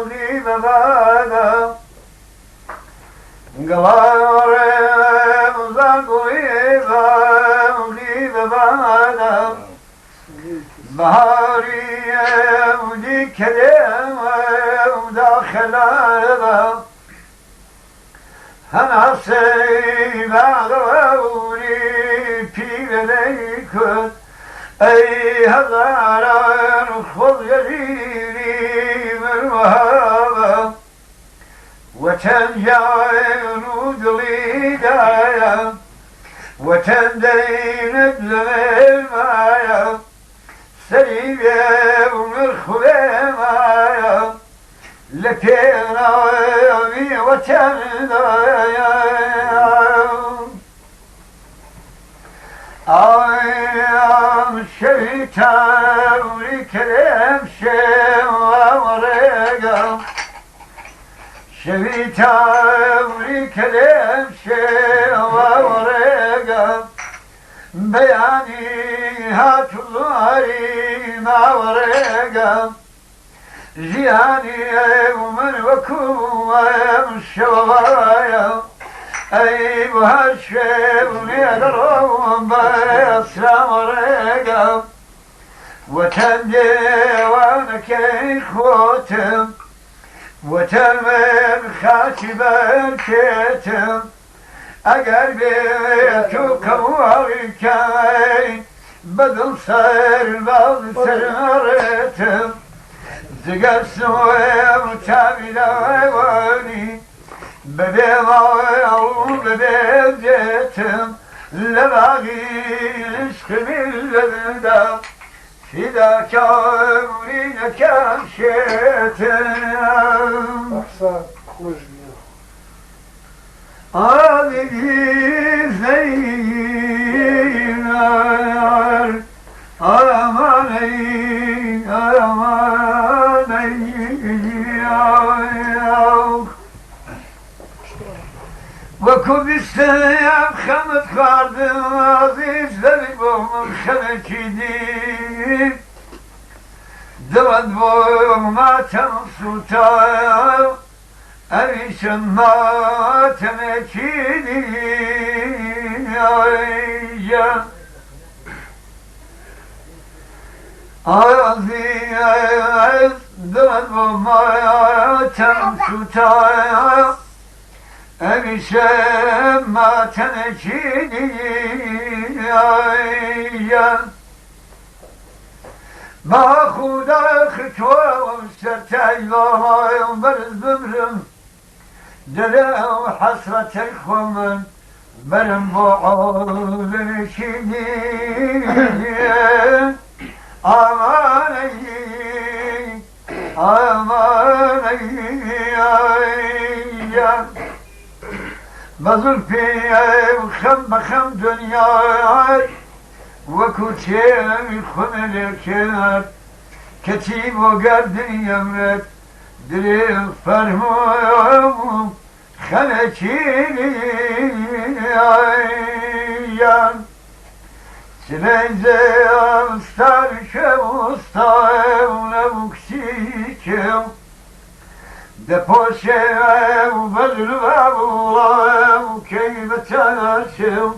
غيب غادا قلارم زقويب غيب غادا بهاري ودي كلام وداخل هذا أنا سيبا غوري في ليكت أي هزار خذ يجيري من وهذا وتنجعل ودلي دايا وتندين المايا سريبيا ومرخبيا لكينا ويبي وتندايا آيام شيطان وركلم شوا ورقا شيطان وركلم شوا ورقا بياني هاتواري ما ورقا جياني ومن وكوم شوايا أي بهالشيب يدرون بأسلام رقم وتندي وانك خوتم وتلمن خاتم الكتم أقربيتك واركاين بدل صير بعض سرتم زقسوا تابلا واني ببيضيتم لباغي العشق باللذة فداك عمري كان شيتم أحسن وجميل هذه زين أماني وكل السنة خمت خاردم عزيز ذبيبهم خمت جديد دوت بوم ما تنصوتا أريش ما تمكيني عزيز دوت بوم ما تنصوتا أمشي ما تنكيني ما خودا خطوة ومسترتاي الله برز بمرم دلع وحسرة الخمن برم بعوض نكيني أماني بظلفي بخم دنياي وكوتيم خمل الكنار كتيب وقردن يمرت دليل فرمو خلتيني سليزي أمستارك وستايم نبكسيكم دپوشه و بدلو و کیف تنشو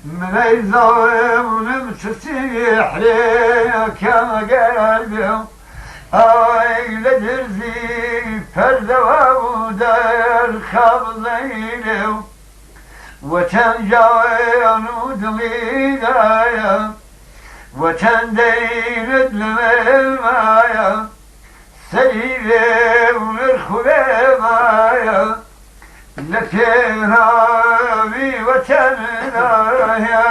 من ایزایم و نمتسیح لیک قلبیو آی لدرزی پردو و در خواب لیلیو و تنجایم و دلیدایم و تندیند لملمایم سيدي ونرخبايا لكن هاوي وتنايا